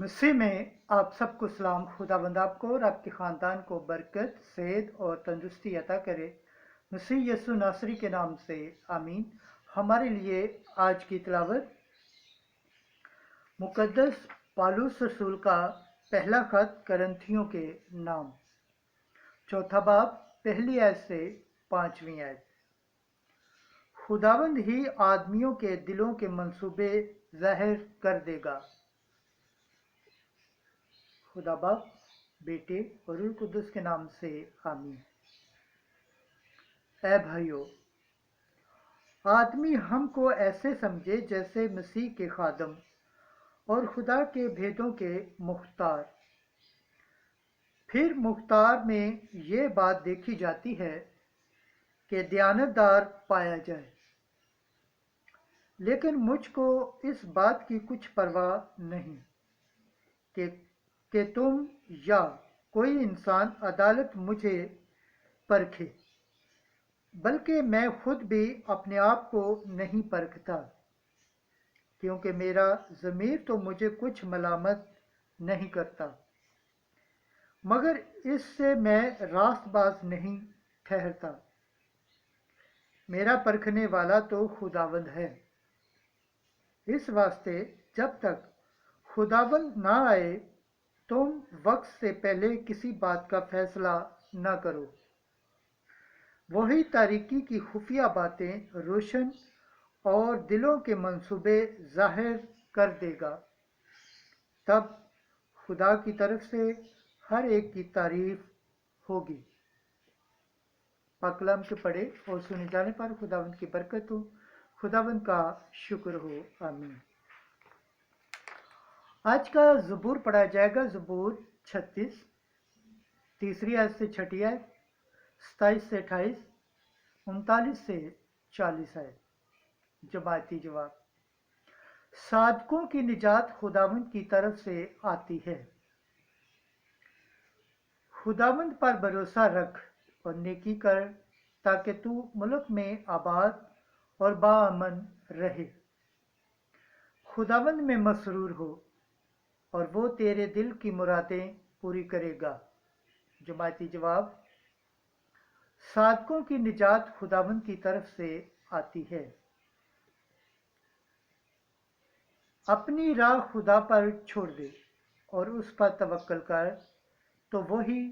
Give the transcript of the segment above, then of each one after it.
मसीह में आप सबको सलाम। खुदावंद आपको और आपके ख़ानदान को बरकत, सेहत और तंदुरुस्ती अता करे। मसीह यसु नासरी के नाम से आमीन। हमारे लिए आज की तिलावत मुकद्दस पालूस रसूल का पहला खत करंथियों के नाम, चौथा बाब, पहली आयत से पांचवीं आयत। खुदावंद ही आदमियों के दिलों के मंसूबे जाहिर कर देगा। खुदा बाप, बेटे और रूह कुदस के नाम से आमीन। ऐ भाइयों, आदमी हमको ऐसे समझे जैसे मसीह के खादम और खुदा के भेदों के मुख्तार। फिर मुख्तार में ये बात देखी जाती है कि दयानतदार पाया जाए, लेकिन मुझको इस बात की कुछ परवाह नहीं कि तुम या कोई इंसान अदालत मुझे परखे, बल्कि मैं खुद भी अपने आप को नहीं परखता, क्योंकि मेरा ज़मीर तो मुझे कुछ मलामत नहीं करता, मगर इससे मैं रास्तबाज नहीं ठहरता। मेरा परखने वाला तो खुदावंद है। इस वास्ते जब तक खुदावंद ना आए तुम वक्त से पहले किसी बात का फैसला न करो। वही तारीकी की खुफिया बातें रोशन और दिलों के मंसूबे जाहिर कर देगा। तब खुदा की तरफ से हर एक की तारीफ होगी। पाक कलाम के पढ़े और सुने जाने पर खुदावंद की बरकत हो, खुदावंद का शुक्र हो। आमीन। आज का ज़बूर पढ़ा जाएगा। ज़बूर 36, तीसरी आयत से छठी आयत, 27 से 28, 39 से 40 आयत। जमाती जवाब। सादकों की निजात खुदावंद की तरफ से आती है। खुदावंद पर भरोसा रख और नेकी कर, ताकि तू मुल्क में आबाद और बाअमन रहे। खुदावंद में मसरूर हो और वो तेरे दिल की मुरादें पूरी करेगा। जमाती जवाब। सादकों की निजात खुदावंद की तरफ से आती है। अपनी राह खुदा पर छोड़ दे और उस पर तवक्कल कर, तो वही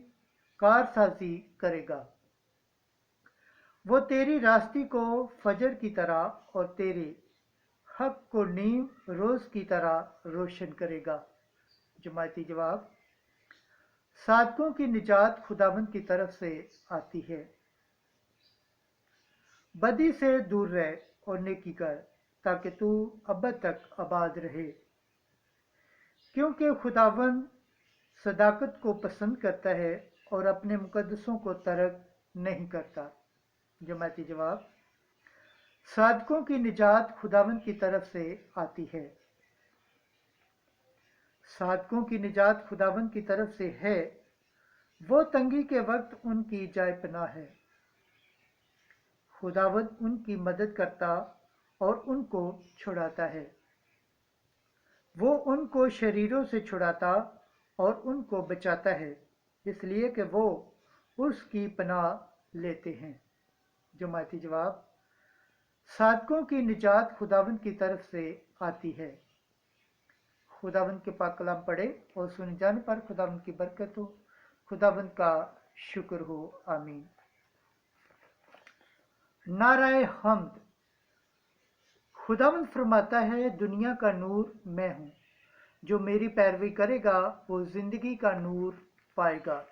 कारसाजी करेगा। वो तेरी रास्ती को फजर की तरह और तेरे हक को नीम रोज की तरह रोशन करेगा। जमाती जवाब। सादकों की निजात खुदावंद की तरफ से आती है। बदी से दूर रह और नेकी कर, ताकि तू अबद तक आबाद रहे, क्योंकि खुदावंद सदाकत को पसंद करता है और अपने मुकद्दसों को तर्क नहीं करता। जमाती जवाब। सादकों की निजात खुदावंद की तरफ से आती है। सादकों की निजात खुदावंद की तरफ से है। वो तंगी के वक्त उनकी जाय पनाह है। खुदावंद उनकी मदद करता और उनको छुड़ाता है। वो उनको शरीरों से छुड़ाता और उनको बचाता है, इसलिए कि वो उसकी पनाह लेते हैं। जमाती जवाब। सादकों की निजात खुदावंद की तरफ से आती है। खुदावंद के पाक कलाम पढ़े और सुने जाने पर खुदावंद की बरकत हो, खुदावंद का शुक्र हो। आमीन। नाराए हम्द। खुदावंद फरमाता है, दुनिया का नूर मैं हूँ, जो मेरी पैरवी करेगा वो जिंदगी का नूर पाएगा।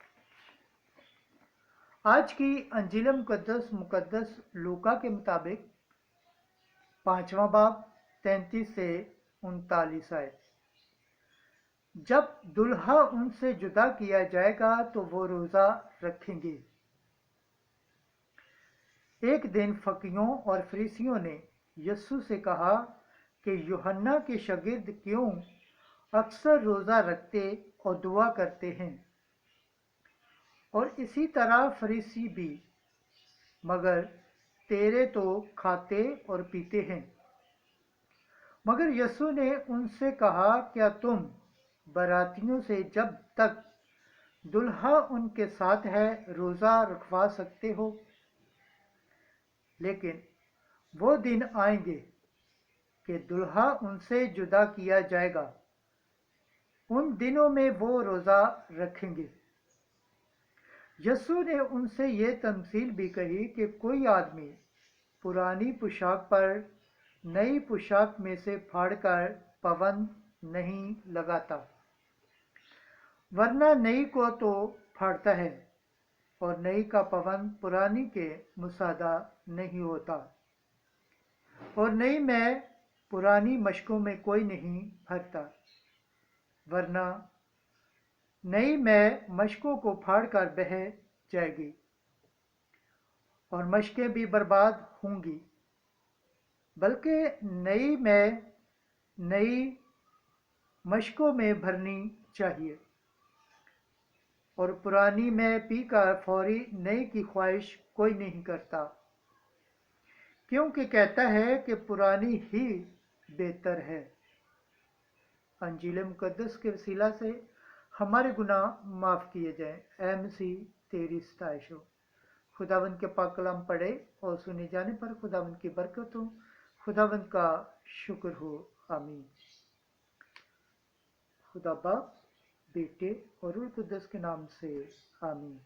आज की अंजील मुकद्दस लूका के मुताबिक 5वां बाब, 33 से 39 आयत। जब दुल्हा उनसे जुदा किया जाएगा तो वो रोजा रखेंगे। एक दिन फकीहों और फरीसियों ने यीशु से कहा कि यूहन्ना के शागिर्द क्यों अक्सर रोजा रखते और दुआ करते हैं, और इसी तरह फरीसी भी, मगर तेरे तो खाते और पीते हैं। मगर यीशु ने उनसे कहा, क्या तुम बारातियों से जब तक दुल्हा उनके साथ है रोज़ा रखवा सकते हो, लेकिन वो दिन आएंगे कि दुल्हा उनसे जुदा किया जाएगा। उन दिनों में वो रोज़ा रखेंगे। यीशु ने उनसे ये तमसील भी कही कि कोई आदमी पुरानी पोशाक पर नई पोशाक में से फाड़कर पाबंद नहीं लगाता, वरना नई को तो फाड़ता है और नई का पाबंद पुरानी के मुसादा नहीं होता। और नई में पुरानी मशकों में कोई नहीं भरता, वरना नई में मशकों को फाड़कर बह जाएगी और मशकें भी बर्बाद होंगी। बल्कि नई में नई मशकों में भरनी चाहिए और पुरानी में पीकर फौरी नई की ख्वाहिश कोई नहीं करता, क्योंकि कहता है कि पुरानी ही बेहतर है। अंजील मुकद्दस के वसीला से हमारे गुनाह माफ़ किए जाएं। ऐ मसीह तेरी सताइश हो। खुदावंद के पाक कलाम पढ़े और सुने जाने पर खुदावंद की बरकत हो। खुदावंद का शुक्र हो। आमीन। खुदा बाप, बेटे और रूह कुद्दस के नाम से आमीन।